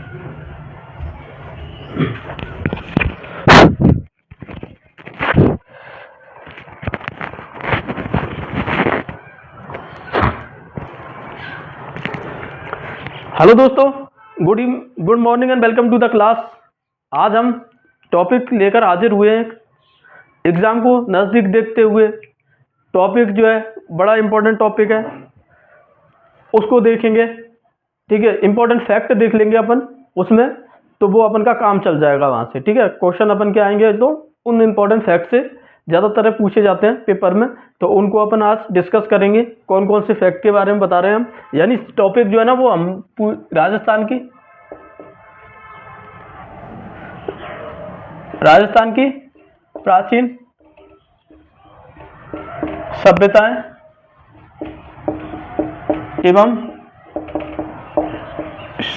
Hello दोस्तों, good morning and welcome to the class. आज हम टॉपिक लेकर हाजिर हुए हैं। एग्ज़ाम को नज़दीक देखते हुए टॉपिक जो है बड़ा इंपॉर्टेंट टॉपिक है, उसको देखेंगे। ठीक है, इंपॉर्टेंट फैक्ट देख लेंगे अपन उसमें, तो वो अपन का काम चल जाएगा वहाँ से। ठीक है, क्वेश्चन अपन के आएंगे तो उन इंपॉर्टेंट फैक्ट से ज़्यादातर पूछे जाते हैं पेपर में, तो उनको अपन आज डिस्कस करेंगे। कौन कौन से फैक्ट के बारे में बता रहे हैं हम, यानी टॉपिक जो है ना वो हम राजस्थान की प्राचीन सभ्यताएं एवं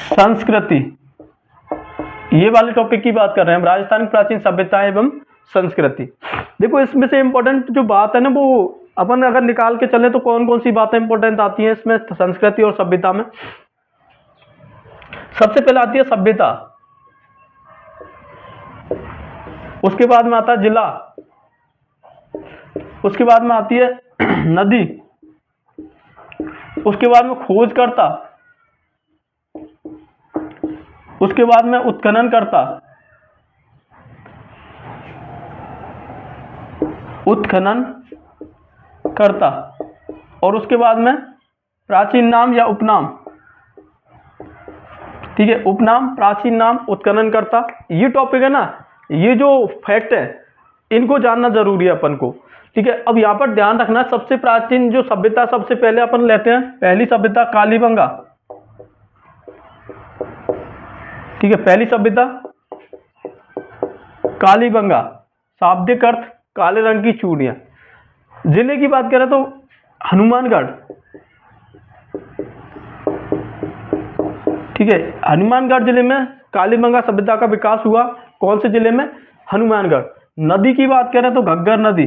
संस्कृति, ये वाले टॉपिक की बात कर रहे हैं हम। राजस्थान की प्राचीन सभ्यताएं एवं संस्कृति। देखो, इसमें से इंपॉर्टेंट जो बात है ना, वो अपन अगर निकाल के चले तो कौन कौन सी बातें इंपॉर्टेंट आती हैं इसमें संस्कृति और सभ्यता में। सबसे पहले आती है सभ्यता, उसके बाद में आता है जिला, उसके बाद में आती है नदी, उसके बाद में खोजकर्ता, उसके बाद में उत्खननकर्ता, और उसके बाद में प्राचीन नाम या उपनाम। ठीक है, उपनाम, प्राचीन नाम, उत्खननकर्ता, ये टॉपिक है ना, ये जो फैक्ट है इनको जानना जरूरी है अपन को। ठीक है, अब यहाँ पर ध्यान रखना, सबसे प्राचीन जो सभ्यता सबसे पहले अपन लेते हैं, पहली सभ्यता कालीबंगा। ठीक है, पहली सभ्यता कालीबंगा, शाब्दिक अर्थ काले रंग की चूड़ियां। जिले की बात करें तो हनुमानगढ़। ठीक है, हनुमानगढ़ जिले में कालीबंगा सभ्यता का विकास हुआ। कौन से जिले में? हनुमानगढ़। नदी की बात करें तो घग्गर नदी,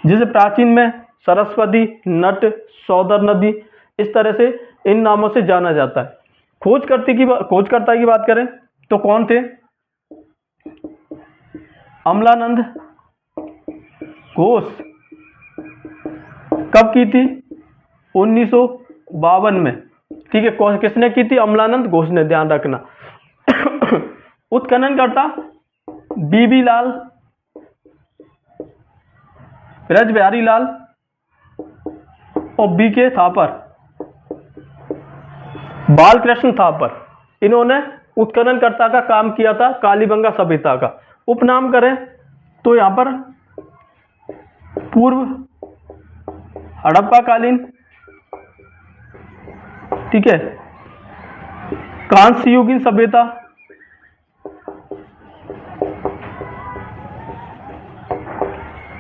जिसे प्राचीन में सरस्वती, नट, सौदर नदी, इस तरह से इन नामों से जाना जाता है। खोजकर्ता की बात करें तो कौन थे? अमलानंद घोष। कब की थी? 1952 में। ठीक है, किसने की थी? अमलानंद घोष ने, ध्यान रखना। उत्खननकर्ता बीबी लाल, ब्रजबिहारी लाल और बीके थापर, बालकृष्ण थापर, इन्होंने उत्खननकर्ता का काम किया था कालीबंगा सभ्यता का। उपनाम करें तो यहां पर पूर्व हड़प्पा कालीन, ठीक है, कांस्य युगीन सभ्यता,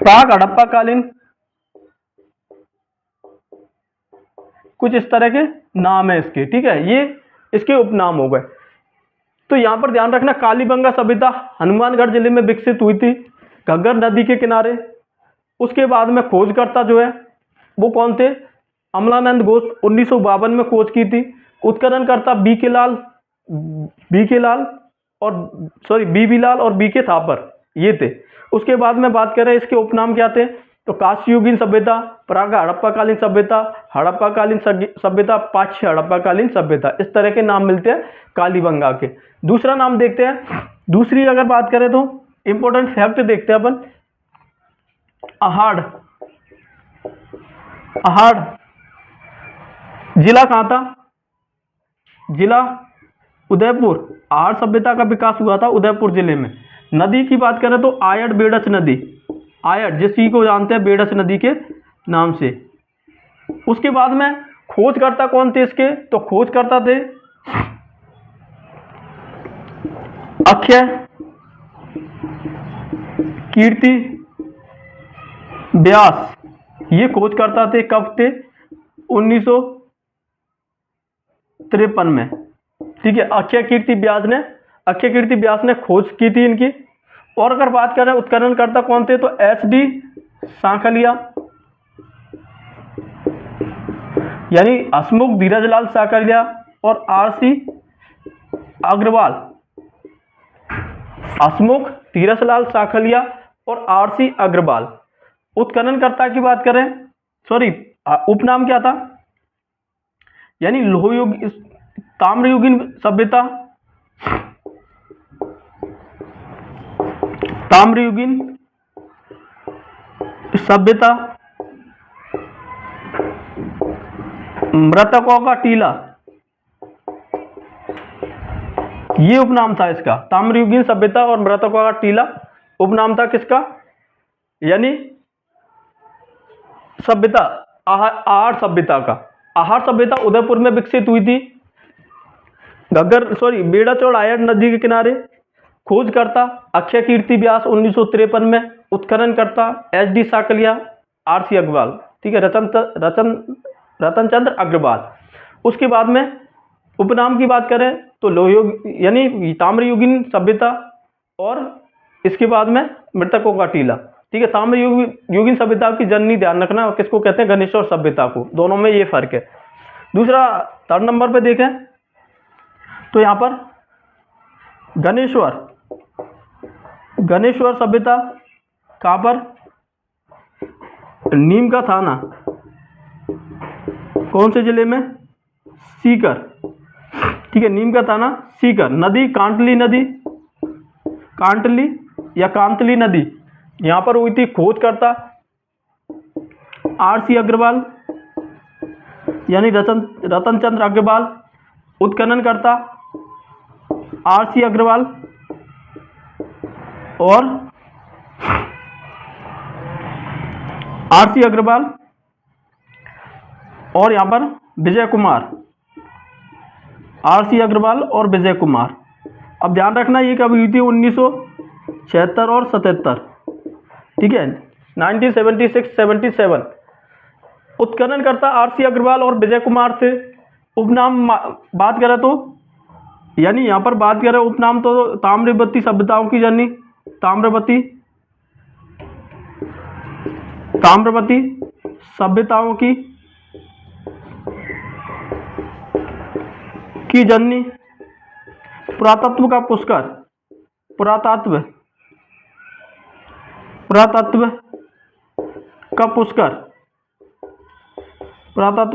प्राग हड़प्पा कालीन, कुछ इस तरह के नाम है इसके। ठीक है, ये इसके उपनाम हो गए। तो यहां पर ध्यान रखना, कालीबंगा सभ्यता हनुमानगढ़ जिले में विकसित हुई थी, घग्गर नदी के किनारे। उसके बाद में खोजकर्ता जो है वो कौन थे? अमलानंद घोष, 1952 में खोज की थी। उत्खननकर्ता बीबी लाल और बीके थापर, ये थे। उसके बाद में बात करें इसके उपनाम क्या थे, तो कांस्ययुगीन सभ्यता, प्राग हड़प्पाकालीन सभ्यता, हड़प्पाकालीन सभ्यता, पाच्य हड़प्पाकालीन सभ्यता, इस तरह के नाम मिलते हैं कालीबंगा के। दूसरा नाम देखते हैं। दूसरी अगर बात करें तो इंपॉर्टेंट फैक्ट देखते हैं अपन। अहाड़ जिला कहां था? जिला उदयपुर। अहाड़ सभ्यता का विकास हुआ था उदयपुर जिले में। नदी की बात करें तो आयड़ बेड़च नदी, आयड़ जिसी को जानते हैं बेड़च नदी के नाम से। उसके बाद में खोजकर्ता कौन थे इसके? तो खोजकर्ता थे अक्षय कीर्ति व्यास, ये खोजकर्ता थे। कब थे? 1953 में। ठीक है, अक्षय कीर्ति व्यास ने खोज की थी इनकी। और अगर बात करें उत्खननकर्ता कौन थे, तो SD सांखलिया, यानी हसमुख धीरजलाल सांखलिया और RC अग्रवाल, हसमुख, तीरथलाल साखलिया और आरसी अग्रवाल। उत्खननकर्ता की बात करें, सॉरी उपनाम क्या था, यानी लोह युग, ताम्रयुगीन सभ्यता, ताम्रयुगीन सभ्यता, मृतकों का टीला, ये उपनाम था इसका। ताम्रयुगीन सभ्यता और मृतकों का टीला उपनाम था किसका, यानी सभ्यता, आहार सभ्यता का। आहार सभ्यता उदयपुर में विकसित हुई थी। बेड़ा चौड़ आयड़ नदी के किनारे। खोजकर्ता अक्षय कीर्ति व्यास 1953 में। उत्खननकर्ता एच.डी. साकलिया, आर.सी. अग्रवाल, ठीक है, रतनचंद्र अग्रवाल। उसके बाद में उपनाम की बात करें तो लोहयुग यानी ताम्रयुगीन सभ्यता और इसके बाद में मृतकों का टीला, ठीक है। ताम्रयुगीन सभ्यता की जननी ध्यान रखना किसको कहते हैं, गणेश्वर सभ्यता को। दोनों में ये फर्क है। दूसरा, थर्ड नंबर पे देखें तो यहाँ पर गणेश्वर सभ्यता कहाँ पर, नीम का थाना, कौन से जिले में, सीकर, ठीक है, नीम का थाना सीकर। नदी कांटली नदी, कांटली या कांतली नदी, यहां पर हुई थी। खोजकर्ता आर.सी. अग्रवाल यानी रतनचंद्र अग्रवाल। उत्खननकर्ता आर.सी. अग्रवाल और आर.सी. अग्रवाल और यहां पर विजय कुमार, आर.सी. अग्रवाल और विजय कुमार। अब ध्यान रखना ये कब हुई थी, 1976 और 77, ठीक है, 1976-77। उत्खननकर्ता आर.सी. अग्रवाल और विजय कुमार थे। उपनाम बात करें तो, यानी यहाँ पर बात करें उपनाम तो ताम्रवती सभ्यताओं की जननी, ताम्रवती सभ्यताओं की जननी। पुरातत्व का पुष्कर, पुरातत्व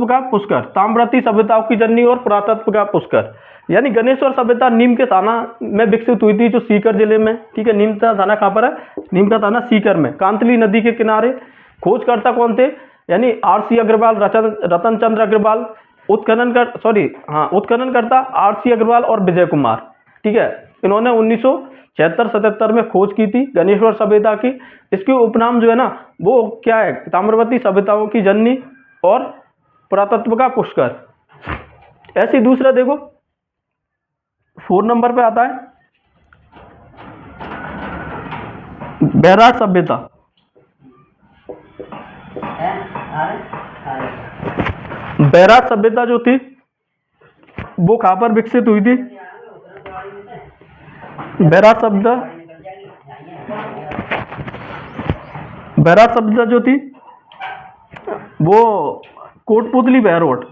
का पुष्कर, ताम्रवती सभ्यताओं की जननी और पुरातत्व का पुष्कर। यानी गणेश्वर सभ्यता नीम के थाना में विकसित हुई थी, जो सीकर जिले में, ठीक है। नीम का थाना कहाँ पर है, नीम का थाना सीकर में, कांतली नदी के किनारे। खोजकर्ता कौन थे, यानी आर.सी. अग्रवाल, रतनचंद्र अग्रवाल। उत्खननकर्ता आर.सी. अग्रवाल और विजय कुमार, ठीक है। इन्होंने 1976-77 में खोज की थी गणेश्वर सभ्यता की। इसके उपनाम जो है ना वो क्या है, ताम्रवती सभ्यताओं की जननी और पुरातत्व का पुष्कर। ऐसे दूसरा देखो 4 नंबर पे आता है बैराट सभ्यता। बैराट सभ्यता जो थी वो कहां पर विकसित हुई थी, बैराट सभ्यता जो थी वो कोटपुतली बहरोड,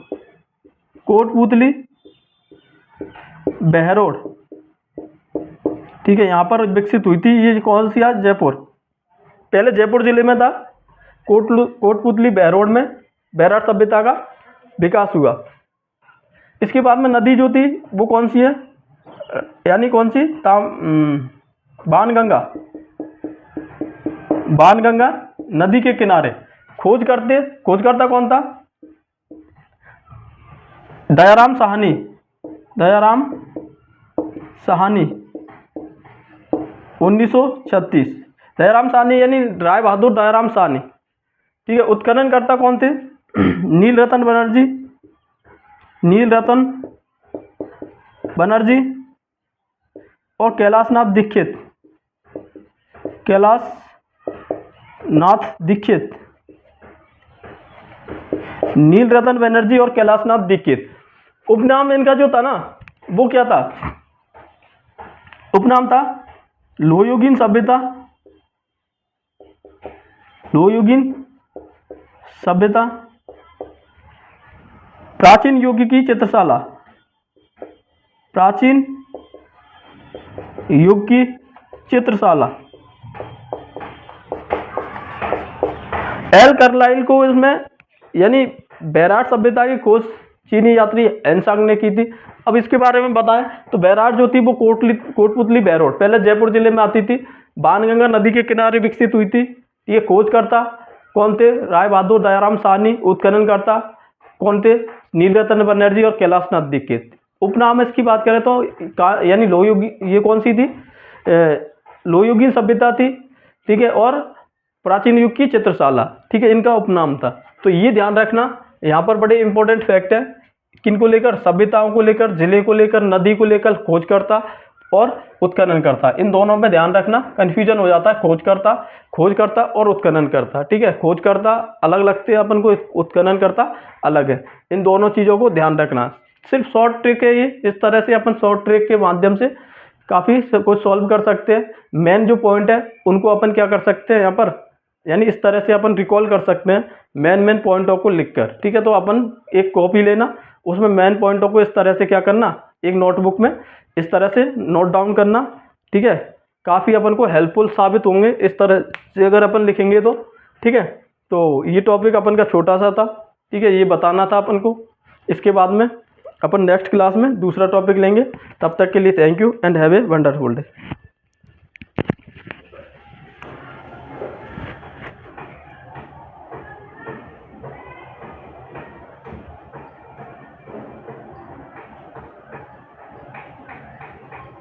ठीक है, यहां पर विकसित हुई थी। ये कौन सी है, जयपुर, पहले जयपुर जिले में था। कोटपुतली बहरोड में बैराट सभ्यता का विकास हुआ। इसके बाद में नदी जो थी वो कौन सी है, यानी कौन सी, बाणगंगा नदी के किनारे। खोजकर्ता कौन था, दयाराम साहनी 1936। दयाराम साहनी यानी राय बहादुर दयाराम साहनी, ठीक है। उत्खननकर्ता कौन थे, नील रतन बनर्जी और कैलाशनाथ दीक्षित। नील रतन बनर्जी और कैलाशनाथ दीक्षित। उपनाम इनका जो था ना वो क्या था, उपनाम था लोहयुगीन सभ्यता, प्राचीन युग की चित्रशाला, प्राचीन युग की चित्रशाला। एल कार्लाइल को इसमें यानी बैराट सभ्यता की खोज चीनी यात्री एनसांग ने की थी। अब इसके बारे में बताएं तो बैराट जो थी वो कोटपुतली बैरोट पहले जयपुर जिले में आती थी, बाणगंगा नदी के किनारे विकसित हुई थी। ये खोजकर्ता कौन थे? राय बहादुर दयाराम साहनी। उत्खननकर्ता कौन थे? नीलरतन बनर्जी और कैलाशनाथ दीक्षित। उपनाम इसकी बात करें तो यानी लोहयुगी, ये कौन सी थी? लोहयुगीन सभ्यता थी, ठीक है, और प्राचीन युग की चित्रशाला, ठीक है, इनका उपनाम था। तो ये ध्यान रखना, यहाँ पर बड़े इंपॉर्टेंट फैक्ट है किनको लेकर? सभ्यताओं को लेकर, जिले को लेकर, नदी को लेकर, खोजकर्ता और उत्खननकर्ता, इन दोनों में ध्यान रखना, कंफ्यूजन हो जाता है। खोजकर्ता और उत्खननकर्ता, ठीक है, खोजकर्ता अलग लगते हैं अपन को, उत्खननकर्ता अलग है। इन दोनों चीज़ों को ध्यान रखना। सिर्फ शॉर्ट ट्रिक है ये, इस तरह से अपन शॉर्ट ट्रिक के माध्यम से काफ़ी कुछ सॉल्व कर सकते हैं। मेन जो पॉइंट है उनको अपन क्या कर सकते हैं यहाँ पर, यानी इस तरह से अपन रिकॉल कर सकते हैं मेन पॉइंटों को लिखकर, ठीक है। तो अपन एक कॉपी लेना, उसमें मेन पॉइंटों को इस तरह से क्या करना, एक नोटबुक में इस तरह से नोट डाउन करना, ठीक है। काफ़ी अपन को हेल्पफुल साबित होंगे इस तरह से अगर अपन लिखेंगे तो, ठीक है। तो ये टॉपिक अपन का छोटा सा था, ठीक है, ये बताना था अपन को। इसके बाद में अपन नेक्स्ट क्लास में दूसरा टॉपिक लेंगे। तब तक के लिए thank you and have a wonderful day.